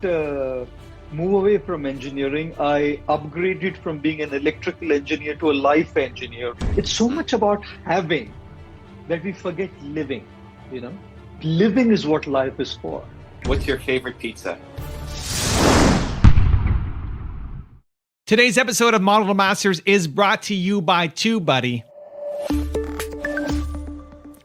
move away from engineering. I upgraded from being an electrical engineer to a life engineer. It's so much about having that we forget living, you know. Living is what life is for. What's your favorite pizza? Today's episode of Model to Masters is brought to you by TubeBuddy.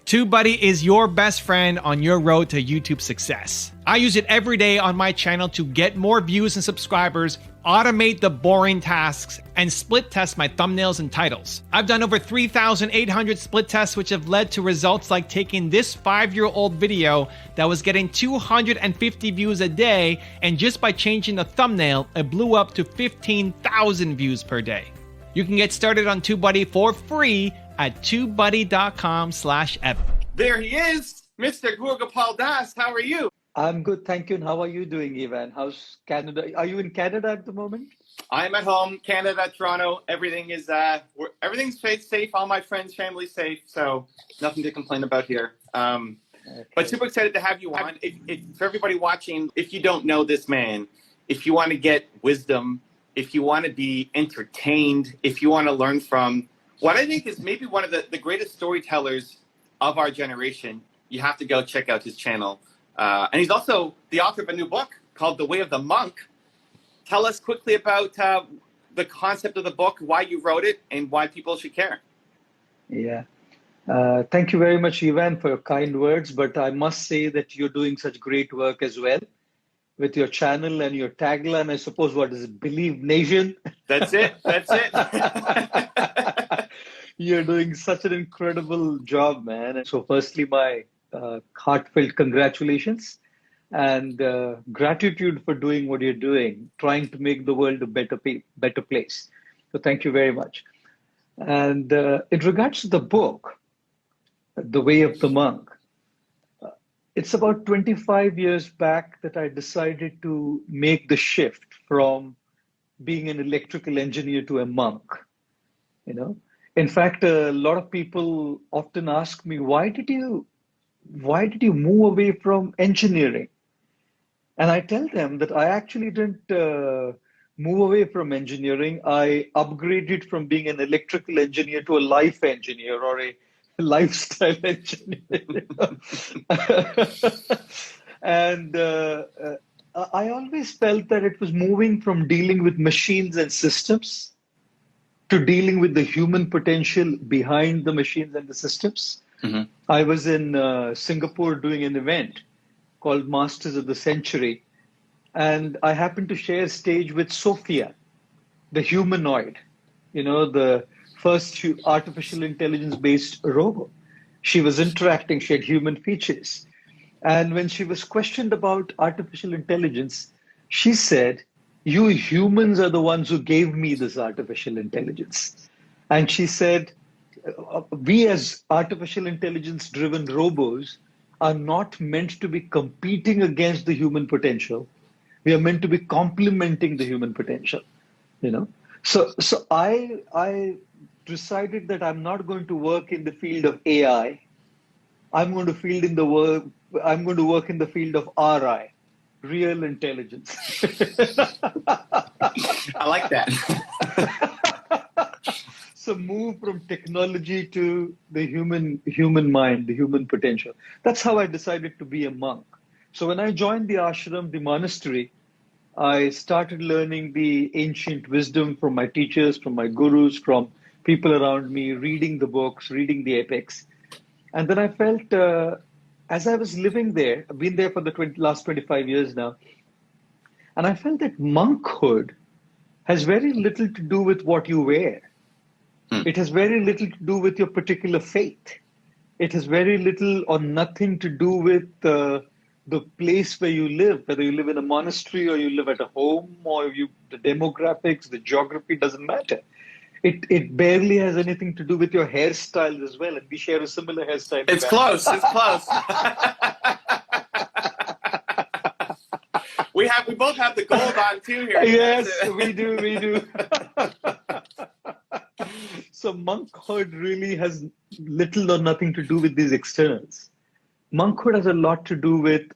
TubeBuddy is your best friend on your road to YouTube success. I use it every day on my channel to get more views and subscribers, automate the boring tasks, and split test my thumbnails and titles. I've done over 3,800 split tests, which have led to results like taking this 5-year-old video that was getting 250 views a day, and just by changing the thumbnail, it blew up to 15,000 views per day. You can get started on TubeBuddy for free at tubebuddy.com/Evan. There he is, Mr. Gaur Gopal Das. How are you? I'm good, thank you. And how are you doing, Ivan? How's Canada? Are you in Canada at the moment? I'm at home, Canada, Toronto. Everything is everything's safe. All my friends, family safe. So nothing to complain about here. Okay. But super excited to have you on. For everybody watching, if you don't know this man, if you want to get wisdom, if you want to be entertained, if you want to learn from what I think is maybe one of the greatest storytellers of our generation, you have to go check out his channel. And he's also the author of a new book called The Way of the Monk. Tell us quickly about the concept of the book, why you wrote it, and why people should care. Yeah. Thank you very much, Ivan, for your kind words. But I must say that you're doing such great work as well with your channel and your tagline. I suppose, what is it? Believe Nation? That's it. That's it. You're doing such an incredible job, man. And so firstly, my heartfelt congratulations and gratitude for doing what you're doing, trying to make the world a better place. So thank you very much. And in regards to the book, The Way of the Monk, it's about 25 years back that I decided to make the shift from being an electrical engineer to a monk, you know. In fact, a lot of people often ask me, why did you move away from engineering? And I tell them that I actually didn't move away from engineering. I upgraded from being an electrical engineer to a life engineer or a lifestyle engineer. And I always felt that it was moving from dealing with machines and systems to dealing with the human potential behind the machines and the systems. Mm-hmm. I was in Singapore doing an event called Masters of the Century, and I happened to share stage with Sophia, the humanoid, you know, the first artificial intelligence-based robot. She was interacting, she had human features. And when she was questioned about artificial intelligence, she said, "You humans are the ones who gave me this artificial intelligence." And she said, we as artificial intelligence-driven robots are not meant to be competing against the human potential. We are meant to be complementing the human potential, you know. So I decided that I'm not going to work in the field of AI. I'm going to work in the field of RI, real intelligence. I like that. So move from technology to the human mind, the human potential. That's how I decided to be a monk. So when I joined the ashram, the monastery, I started learning the ancient wisdom from my teachers, from my gurus, from people around me, reading the books, reading the epics. And then I felt, as I was living there, I've been there for the last 25 years now, and I felt that monkhood has very little to do with what you wear. It has very little to do with your particular faith. It has very little or nothing to do with the place where you live, whether you live in a monastery or you live at a home, or the demographics, the geography doesn't matter. It barely has anything to do with your hairstyles as well. And we share a similar hairstyle. It's close. It's close. We both have the gold on too here. Yes, we do. So monkhood really has little or nothing to do with these externals. Monkhood has a lot to do with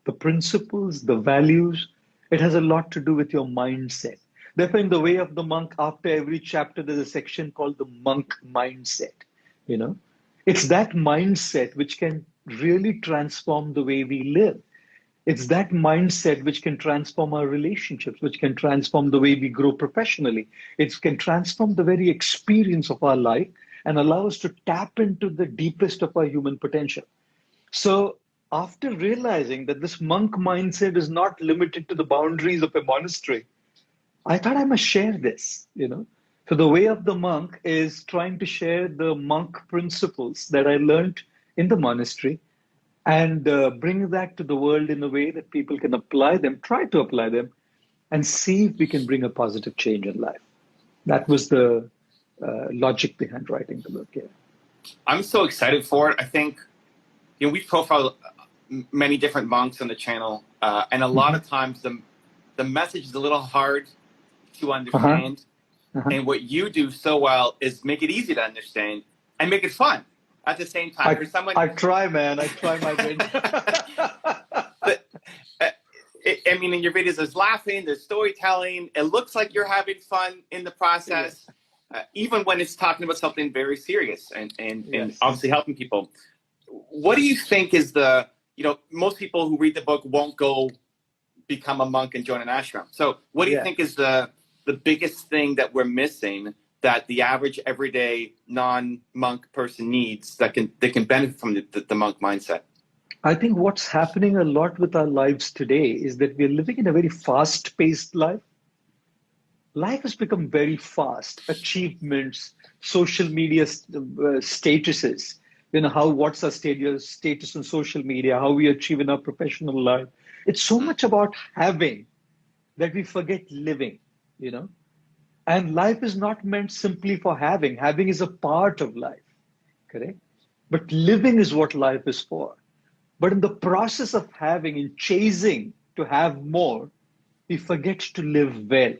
the principles, the values, It has a lot to do with your mindset. Therefore, in The Way of the Monk, after every chapter, there's a section called the monk mindset. You know, it's that mindset which can really transform the way we live. It's that mindset which can transform our relationships, which can transform the way we grow professionally. It can transform the very experience of our life and allow us to tap into the deepest of our human potential. So, after realizing that this monk mindset is not limited to the boundaries of a monastery, I thought I must share this, you know. So, The Way of the Monk is trying to share the monk principles that I learned in the monastery and bring that to the world in a way that people can apply them, try to apply them, and see if we can bring a positive change in life. That was the logic behind writing the book. Yeah. I'm so excited for it. I think, you know, we profile many different monks on the channel, and a lot of times the message is a little hard to understand. And what you do so well is make it easy to understand and make it fun at the same time. For someone, I try, man. I try my best. But I mean, in your videos, there's laughing, there's storytelling. It looks like you're having fun in the process, even when it's talking about something very serious and obviously helping people. What do you think is the, you know, most people who read the book won't go become a monk and join an ashram. So what do you think is the biggest thing that we're missing that the average everyday non-monk person needs that can benefit from the monk mindset? I think what's happening a lot with our lives today is that we're living in a very fast-paced life. Life has become very fast. Achievements, social media statuses, you know, what's our status on social media, how we achieve in our professional life. It's so much about having that we forget living, you know. And life is not meant simply for having. Having is a part of life, correct? But living is what life is for. But in the process of having, in chasing to have more, we forget to live well,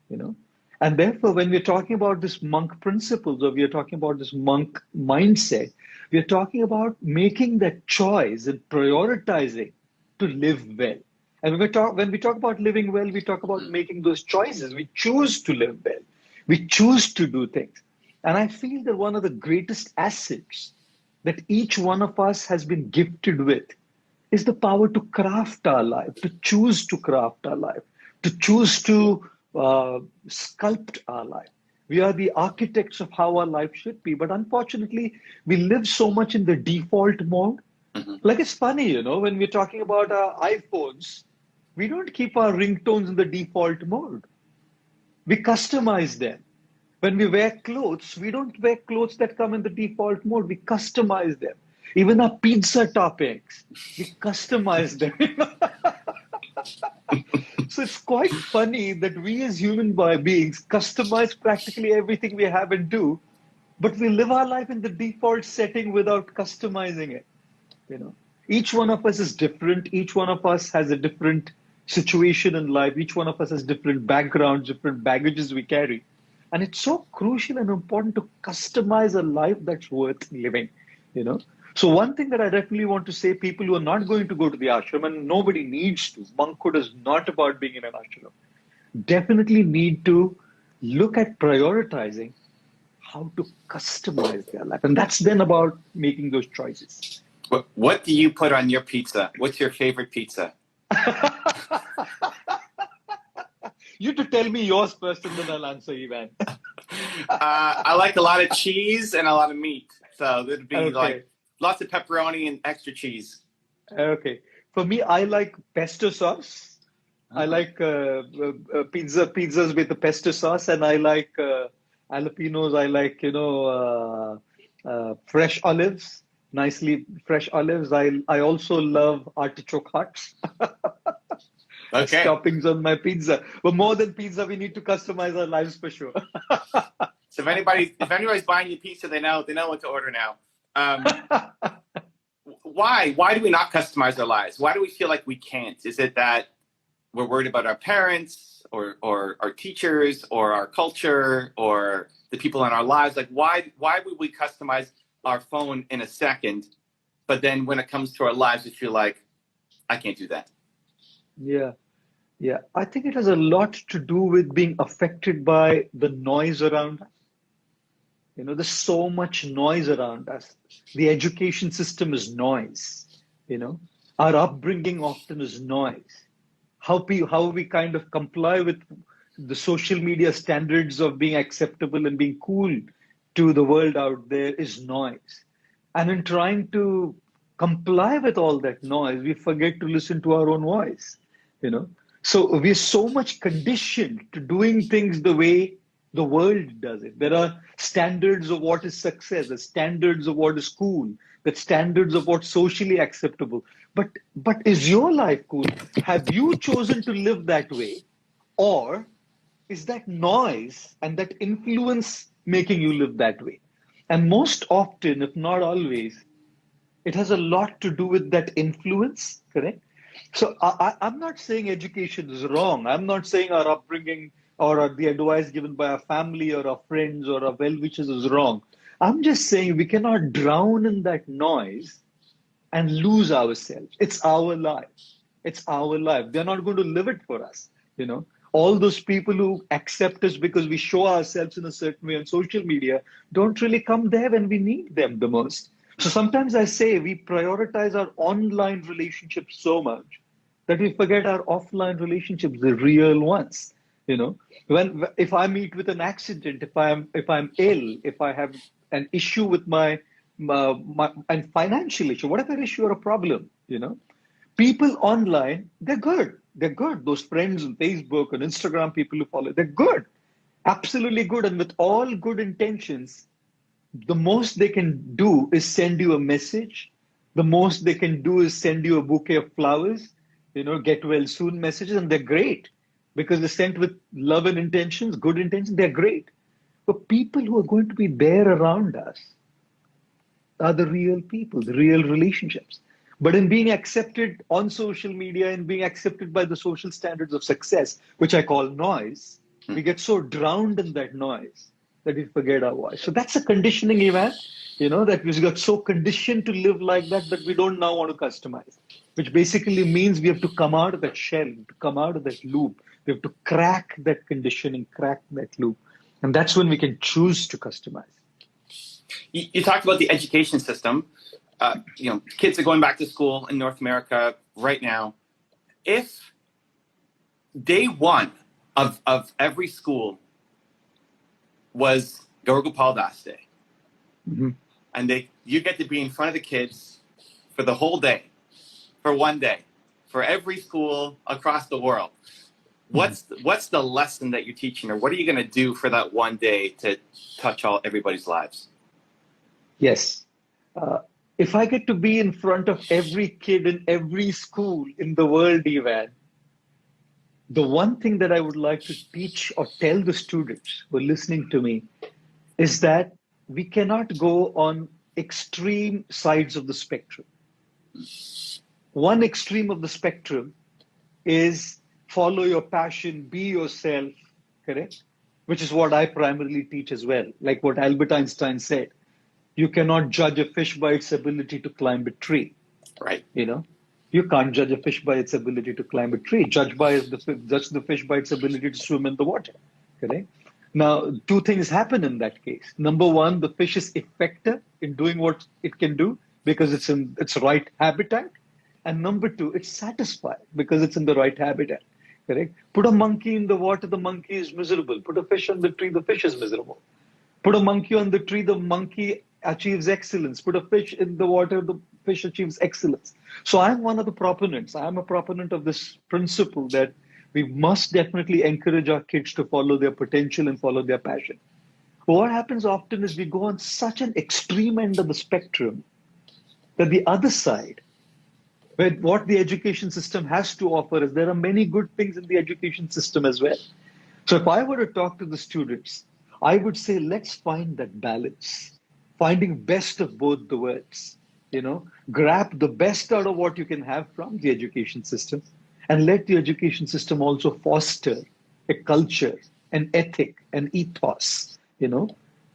you know. And therefore, when we're talking about this monk principles or we're talking about this monk mindset, we're talking about making that choice and prioritizing to live well. And when we talk about living well, we talk about making those choices. We choose to live well. We choose to do things. And I feel that one of the greatest assets that each one of us has been gifted with is the power to craft our life, to choose to craft our life, to choose to sculpt our life. We are the architects of how our life should be. But unfortunately, we live so much in the default mode. Like, it's funny, you know, when we're talking about our iPhones, we don't keep our ringtones in the default mode. We customize them. When we wear clothes, we don't wear clothes that come in the default mode. We customize them. Even our pizza toppings, we customize them. So it's quite funny that we as human beings customize practically everything we have and do, but we live our life in the default setting without customizing it. You know, each one of us is different. Each one of us has a different situation in life. Each one of us has different backgrounds, different baggages we carry. And it's so crucial and important to customize a life that's worth living, you know. So one thing that I definitely want to say, people who are not going to go to the ashram, and nobody needs to, monkhood is not about being in an ashram, definitely need to look at prioritizing how to customize their life. And that's then about making those choices. What do you put on your pizza? What's your favorite pizza? You have to tell me yours first and then I'll answer, Ivan. I like a lot of cheese and a lot of meat. So it'd be like lots of pepperoni and extra cheese. Okay. For me, I like pesto sauce. I like pizzas with the pesto sauce, and I like jalapenos. I like, you know, fresh olives, nicely fresh olives. I also love artichoke hearts. Okay. Toppings on my pizza. But more than pizza, we need to customize our lives for sure. So if anybody's buying you pizza, they know what to order now. Why do we not customize our lives? Why do we feel like we can't? Is it that we're worried about our parents or our teachers or our culture or the people in our lives? Like, why would we customize our phone in a second, but then when it comes to our lives, we feel like, I can't do that? Yeah. Yeah, I think it has a lot to do with being affected by the noise around us. There's so much noise around us. The education system is noise. You know, our upbringing often is noise. How we kind of comply with the social media standards of being acceptable and being cool to the world out there is noise. And in trying to comply with all that noise, we forget to listen to our own voice. You know, so we're so much conditioned to doing things the way the world does it. There are standards of what is success, the standards of what is cool, the standards of what's socially acceptable. But is your life cool? Have you chosen to live that way? Or is that noise and that influence making you live that way? And most often, if not always, it has a lot to do with that influence, correct? So I'm not saying education is wrong. I'm not saying our upbringing or the advice given by our family or our friends or our well-wishers is wrong. I'm just saying we cannot drown in that noise and lose ourselves. It's our life. It's our life. They're not going to live it for us. You know, all those people who accept us because we show ourselves in a certain way on social media don't really come there when we need them the most. So sometimes I say we prioritize our online relationships so much that we forget our offline relationships, the real ones. You know, when if I meet with an accident, if I'm ill, if I have an issue with my and financial issue, whatever issue or a problem, people online, they're good. They're good. Those friends on Facebook and Instagram, people who follow, they're good, absolutely good, and with all good intentions, the most they can do is send you a message. The most they can do is send you a bouquet of flowers, get well soon messages, and they're great because they're sent with love and intentions, good intentions, they're great. But people who are going to be there around us are the real people, the real relationships. But in being accepted on social media and being accepted by the social standards of success, which I call noise, we get so drowned in that noise that we forget our voice. So that's a conditioning event, that we got so conditioned to live like that we don't now want to customize, which basically means we have to come out of that shell, to come out of that loop. We have to crack that conditioning, crack that loop. And that's when we can choose to customize. You talked about the education system. Kids are going back to school in North America right now. If day one of every school was Gaur Gopal Das Day, and you get to be in front of the kids for the whole day, for one day, for every school across the world, what's the lesson that you're teaching, or what are you going to do for that one day to touch everybody's lives? Yes. If I get to be in front of every kid in every school in the world, Evan, the one thing that I would like to teach or tell the students who are listening to me is that we cannot go on extreme sides of the spectrum. One extreme of the spectrum is follow your passion, be yourself, correct? Which is what I primarily teach as well. Like what Albert Einstein said, you cannot judge a fish by its ability to climb a tree. Right. You can't judge a fish by its ability to climb a tree. Judge the fish by its ability to swim in the water. Correct? Now, two things happen in that case. Number one, the fish is effective in doing what it can do because it's in its right habitat. And number two, it's satisfied because it's in the right habitat. Correct? Put a monkey in the water, the monkey is miserable. Put a fish on the tree, the fish is miserable. Put a monkey on the tree, the monkey achieves excellence. Put a fish in the water, the fish achieves excellence. So I'm one of the proponents. I'm a proponent of this principle that we must definitely encourage our kids to follow their potential and follow their passion. But what happens often is we go on such an extreme end of the spectrum that the other side, where what the education system has to offer is there are many good things in the education system as well. So if I were to talk to the students, I would say, let's find that balance, finding best of both the worlds, grab the best out of what you can have from the education system and let the education system also foster a culture, an ethic, an ethos,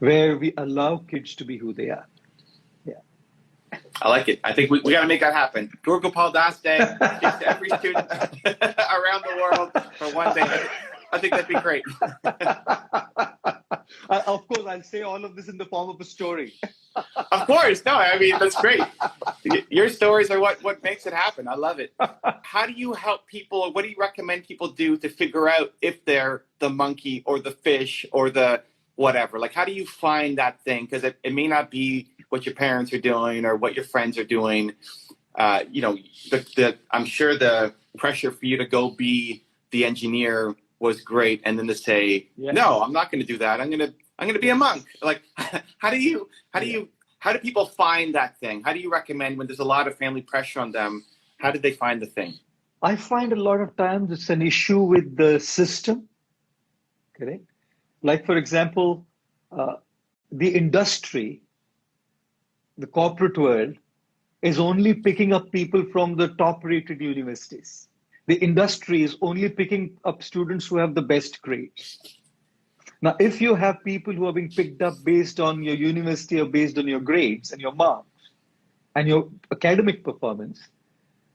where we allow kids to be who they are. Yeah. I like it. I think we got to make that happen. Gaur Gopal Das Day, gives to every student around the world for one day. I think that'd be great. Of course, I'll say all of this in the form of a story. Of course. No, I mean, that's great. Your stories are what makes it happen. I love it. How do you help people? What do you recommend people do to figure out if they're the monkey or the fish or the whatever? Like, how do you find that thing? Because it may not be what your parents are doing or what your friends are doing. I'm sure the pressure for you to go be the engineer was great, and then to say, no, I'm not going to do that. I'm going to be a monk. Like, how do people find that thing? How do you recommend when there's a lot of family pressure on them? How did they find the thing? I find a lot of times it's an issue with the system. Correct? Like, for example, the industry, the corporate world, is only picking up people from the top-rated universities. The industry is only picking up students who have the best grades. Now, if you have people who are being picked up based on your university or based on your grades and your marks and your academic performance,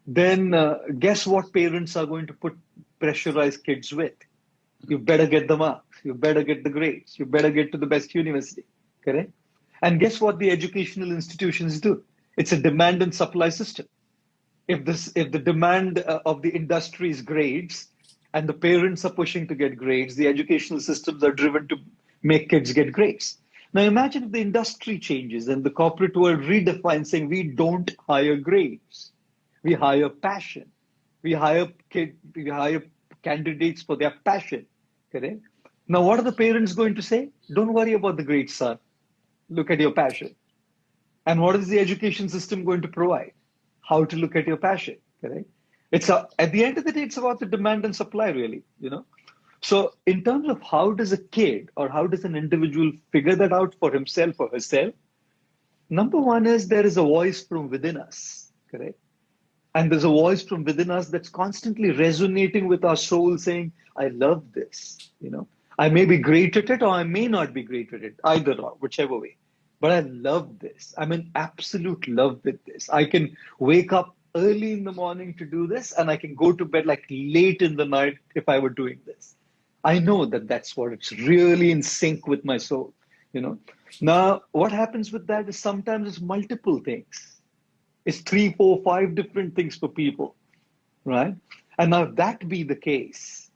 then guess what parents are going to pressurize kids with? You better get the marks. You better get the grades. You better get to the best university. Correct? And guess what the educational institutions do? It's a demand and supply system. If the demand of the industry is grades and the parents are pushing to get grades, the educational systems are driven to make kids get grades. Now imagine if the industry changes and the corporate world redefines saying we don't hire grades. We hire passion. We hire candidates for their passion. Correct? Now what are the parents going to say? Don't worry about the grades, son. Look at your passion. And what is the education system going to provide? How to look at your passion, correct? At the end of the day, it's about the demand and supply, really, So in terms of how does a kid or how does an individual figure that out for himself or herself, number one is there is a voice from within us, correct? And there's a voice from within us that's constantly resonating with our soul saying, I love this, I may be great at it or I may not be great at it, either or, whichever way. But I love this. I'm in absolute love with this. I can wake up early in the morning to do this, and I can go to bed like late in the night if I were doing this. I know that that's what it's really in sync with my soul, Now, what happens with that is sometimes it's multiple things. It's 3, 4, 5 different things for people, right? And now if that be the case,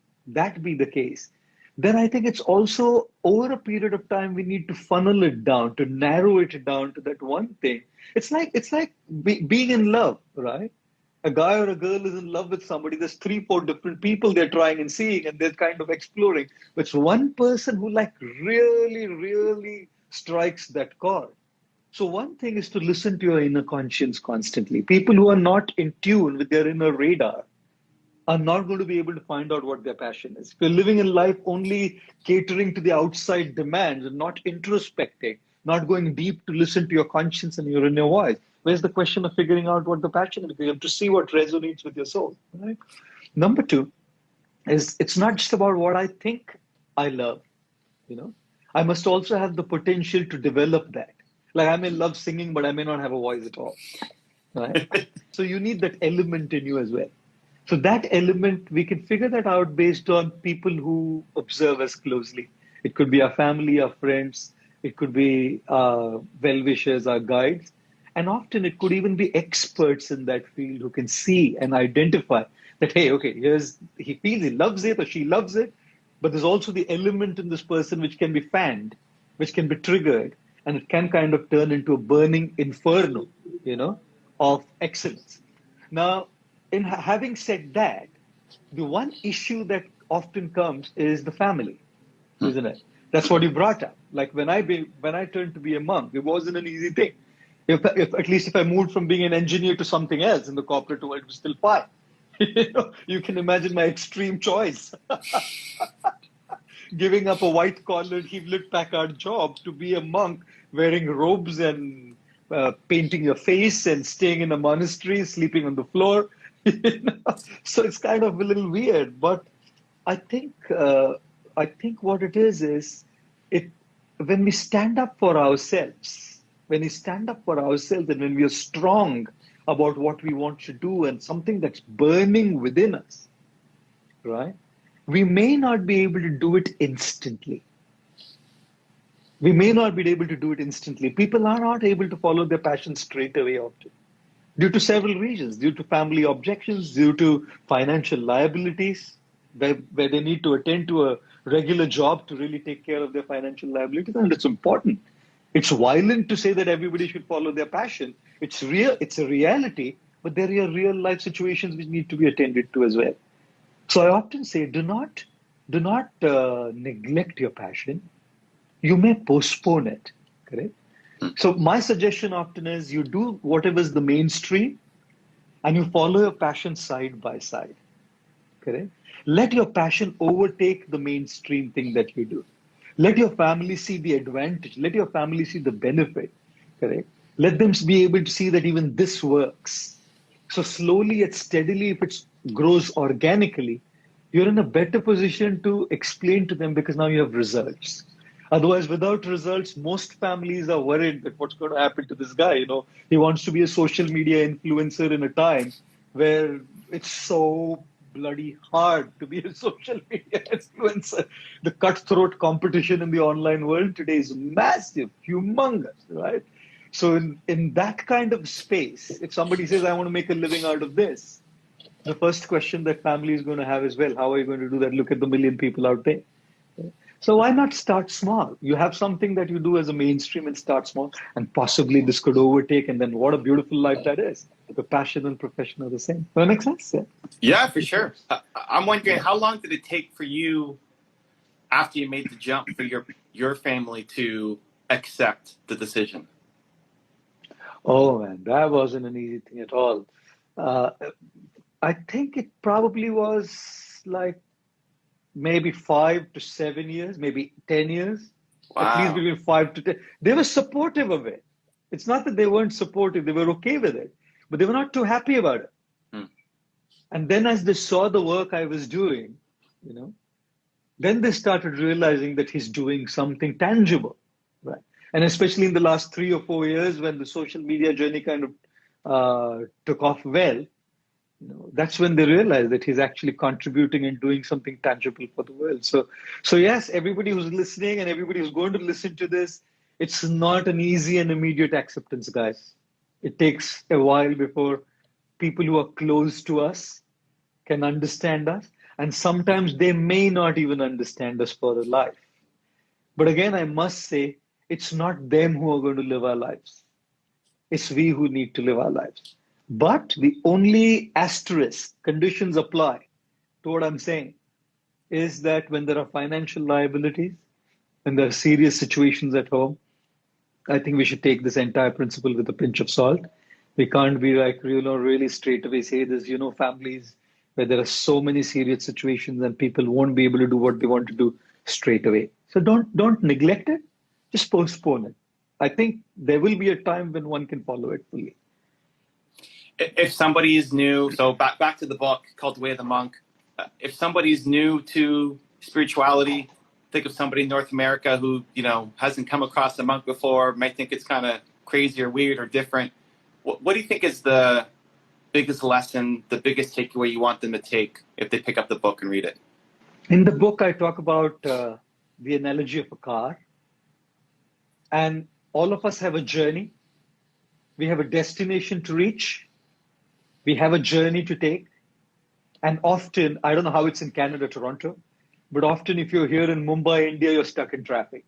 then I think it's also over a period of time, we need to funnel it down, to narrow it down to that one thing. It's like being in love, right? A guy or a girl is in love with somebody. There's 3, 4 different people they're trying and seeing, and they're kind of exploring. But it's one person who really, really strikes that chord. So one thing is to listen to your inner conscience constantly. People who are not in tune with their inner radar are not going to be able to find out what their passion is. If you're living in life only catering to the outside demands and not introspecting, not going deep to listen to your conscience and your inner voice, where's the question of figuring out what the passion is? You have to see what resonates with your soul. Right? Number 2 is it's not just about what I think I love. I must also have the potential to develop that. Like I may love singing, but I may not have a voice at all. Right? So you need that element in you as well. So that element, we can figure that out based on people who observe us closely. It could be our family, our friends. It could be well-wishers, our guides. And often it could even be experts in that field who can see and identify that, hey, okay, he feels he loves it or she loves it, but there's also the element in this person which can be fanned, which can be triggered, and it can kind of turn into a burning inferno, of excellence. Now, in having said that, the one issue that often comes is the family, isn't it? That's what you brought up. Like when I turned to be a monk, it wasn't an easy thing. If at least if I moved from being an engineer to something else in the corporate world, it was still fine. You can imagine my extreme choice. Giving up a white-collared Hewlett-Packard job to be a monk wearing robes and painting your face and staying in a monastery, sleeping on the floor. So it's kind of a little weird, but I think what it is when we stand up for ourselves, when we stand up for ourselves and when we are strong about what we want to do and something that's burning within us, right? We may not be able to do it instantly. We may not be able to do it instantly. People are not able to follow their passion straight away often, due to several reasons, due to family objections, due to financial liabilities, where they need to attend to a regular job to really take care of their financial liabilities. And it's important. It's violent to say that everybody should follow their passion. It's real, it's a reality, but there are real life situations which need to be attended to as well. So I often say, do not neglect your passion. You may postpone it, correct? So my suggestion often is you do whatever is the mainstream and you follow your passion side by side, correct? Let your passion overtake the mainstream thing that you do. Let your family see the advantage. Let your family see the benefit, correct? Let them be able to see that even this works. So slowly and steadily, if it grows organically, you're in a better position to explain to them because now you have results. Otherwise, without results, most families are worried that what's going to happen to this guy. He wants to be a social media influencer in a time where it's so bloody hard to be a social media influencer. The cutthroat competition in the online world today is massive, humongous, right? So in that kind of space, if somebody says, I want to make a living out of this, the first question that family is going to have is, well, how are you going to do that? Look at the million people out there. So why not start small? You have something that you do as a mainstream and start small, and possibly this could overtake, and then what a beautiful life that is. The passion and profession are the same. Does that make sense? Yeah, Yeah, for sure. I'm wondering, how long did it take for you after you made the jump for your family to accept the decision? Oh man, that wasn't an easy thing at all. Uh, I think it probably was like maybe 5 to 7 years, maybe 10 years, at least Wow. between 5 to 10. They were supportive of it. It's not that they weren't supportive, they were okay with it, but they were not too happy about it. Hmm. And then as they saw the work I was doing, you know, then they started realizing that he's doing something tangible, right? And especially in the last 3 or 4 years when the social media journey kind of took off well, that's when they realize that he's actually contributing and doing something tangible for the world. So yes, everybody who's listening and everybody who's going to listen to this, it's not an easy and immediate acceptance, guys. It takes a while before people who are close to us can understand us, and sometimes they may not even understand us for a life. But again, I must say, it's not them who are going to live our lives. It's we who need to live our lives. But the only asterisk conditions apply to what I'm saying is that when there are financial liabilities, when there are serious situations at home, I think we should take this entire principle with a pinch of salt. We can't be like, really straight away say this, families where there are so many serious situations and people won't be able to do what they want to do straight away. So don't neglect it, just postpone it. I think there will be a time when one can follow it fully. If somebody is new, so back to the book called The Way of the Monk. If somebody's new to spirituality, think of somebody in North America who hasn't come across a monk before, might think it's kind of crazy or weird or different. What do you think is the biggest lesson, the biggest takeaway you want them to take if they pick up the book and read it? In the book, I talk about the analogy of a car, and all of us have a journey. We have a destination to reach. We have a journey to take. And often, I don't know how it's in Canada, Toronto, but often if you're here in Mumbai, India, you're stuck in traffic.